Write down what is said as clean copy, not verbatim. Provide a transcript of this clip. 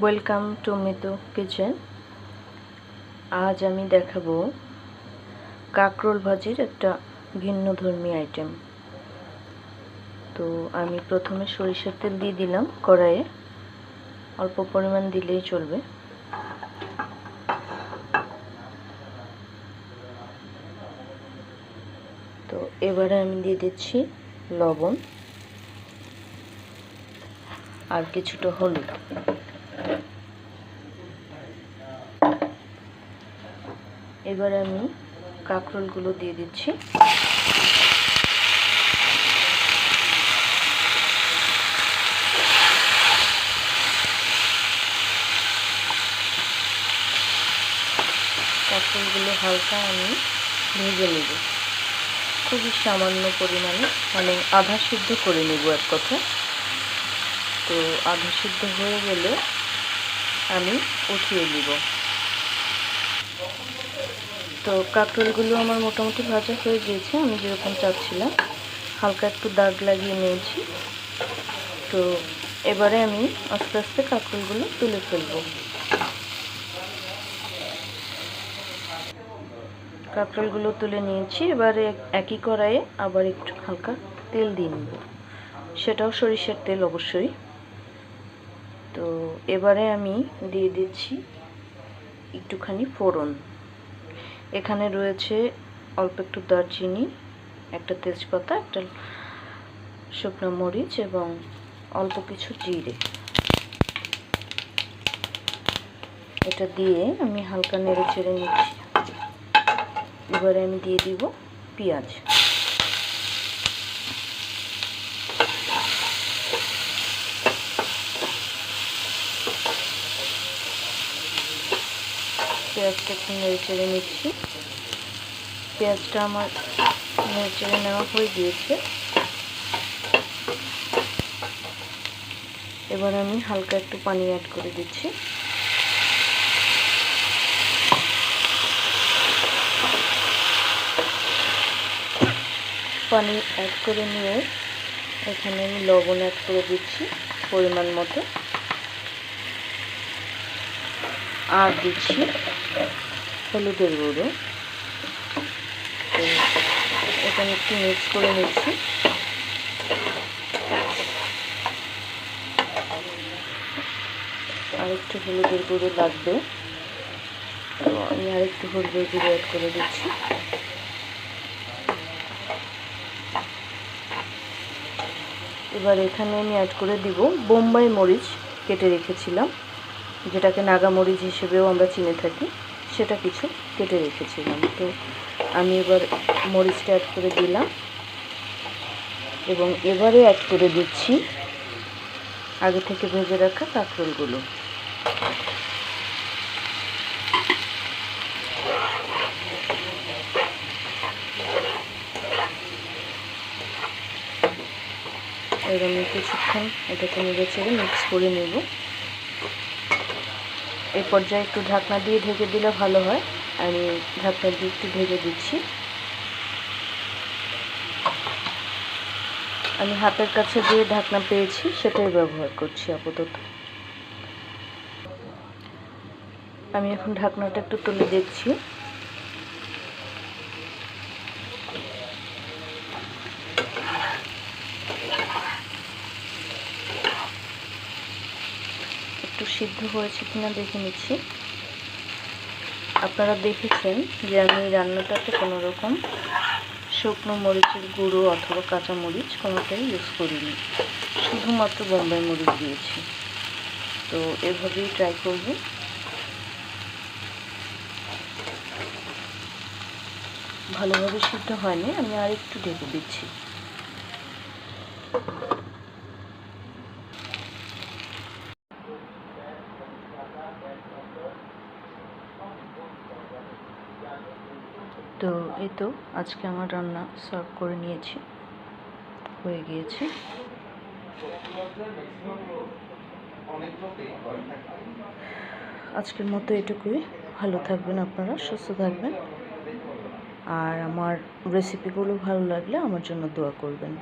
Welcome to Mitu kitchen. আজ আমি দেখাবো কাঁকরোল ভাজির একটা ভিন্নধর্মী আইটেম। তো আমি প্রথমে সরিষার তেল দিয়ে দিলাম কড়াইয়ে, অল্প পরিমাণ দিলেই চলবে। তো এবারে আমি দিয়ে দিচ্ছি লবণ আর কিছুটা হলুদ। এবারে আমি কাঁকরোলগুলো দিয়ে দিচ্ছি। কাঁকরোলগুলো হালকা আমি ভেজে নেব, খুবই সামান্য পরিমাণে, মানে আধা সিদ্ধ করে নেব এক কথা। তো আধা সিদ্ধ হয়ে গেলে আমি উঠিয়ে নিব। তো কাঁকরোলগুলো আমার মোটামুটি ভাজা হয়ে গিয়েছে, আমি যেরকম চাচ্ছিলাম। হালকা একটু দাগ লাগিয়ে নিয়েছি। তো এবারে আমি আস্তে আস্তে কাঁকরোলগুলো তুলে ফেলব। কাঁকরোলগুলো তুলে নিয়েছি। এবারে একই কড়াইয়ে আবার একটু হালকা তেল দিয়ে নেব, সেটাও সরিষার তেল অবশ্যই। তো এবারে আমি দিয়ে দিচ্ছি একটুখানি ফোড়ন। এখানে রয়েছে অল্প একটু দারচিনি, একটা তেজপাতা, একটা শুকনো মরিচ এবং অল্প কিছু জিরে। এটা দিয়ে আমি হালকা নেড়ে চেড়ে নিচ্ছি। এবারে আমি দিয়ে দিব পেঁয়াজ। পেঁয়াজটা একটু নেড়ে চেড়ে নিচ্ছি। পেঁয়াজটা আমার নেড়ে চেড়ে নেওয়া হয়ে গিয়েছে। এবার আমি হালকা একটু পানি অ্যাড করে দিচ্ছি। পানি অ্যাড করে নিয়ে এখানে আমি লবণ অ্যাড করে দিচ্ছি পরিমাণ মতো, আর দিচ্ছি হলুদের গুঁড়ো। তো এখানে একটু মিক্স করে নিচ্ছি। আর একটু হলুদের গুঁড়ো লাগবে, তো আমি আরেকটু হলুদের গুঁড়ো অ্যাড করে দিচ্ছি। এবার এখানে আমি অ্যাড করে দিব বোম্বাই মরিচ কেটে রেখেছিলাম, যেটাকে নাগা মরিচ হিসেবেও আমরা চিনে থাকি, সেটা কিছু কেটে রেখেছিলাম। তো আমি এবার মরিচটা অ্যাড করে দিলাম এবং এবারে অ্যাড করে দিচ্ছি আগে থেকে ভেজে রাখা কাঁকরোলগুলো। এবার আমি কিছুক্ষণ এটাকে নেড়ে চেড়ে মিক্স করে নেব। এই পর্যায়ে একটু ঢাকনা দিয়ে ঢেকে দিলে ভালো হয়। আমি ঢাকনা দিয়ে একটু ঢেকে দিচ্ছি। আমি হাতের কাছে যে ঢাকনা পেয়েছি সেটাই ব্যবহার করছি আপাতত। আমি এখন ঢাকনাটা একটু তুলে দেখছি। একটু সিদ্ধ হয়েছে কিনা দেখে নিচ্ছি। আপনারা দেখেছেন যে আমি রান্নাটাতে কোনো রকম শুকনো মরিচের গুঁড়ো অথবা কাঁচা মরিচ কোনোটাই ইউজ করিনি, শুধুমাত্র বোম্বাই মরিচ দিয়েছি। তো এভাবেই ট্রাই করব। ভালোভাবে সিদ্ধ হয়নি, আমি আর একটু ঢেকে দিচ্ছি। তো এই তো আজকে আমার রান্না সার্ভ করে নিয়েছি, হয়ে গিয়েছে। আজকের মতো এটুকুই। ভালো থাকবেন আপনারা, সুস্থ থাকবেন। আর আমার রেসিপিগুলো ভালো লাগলে আমার জন্য দোয়া করবেন।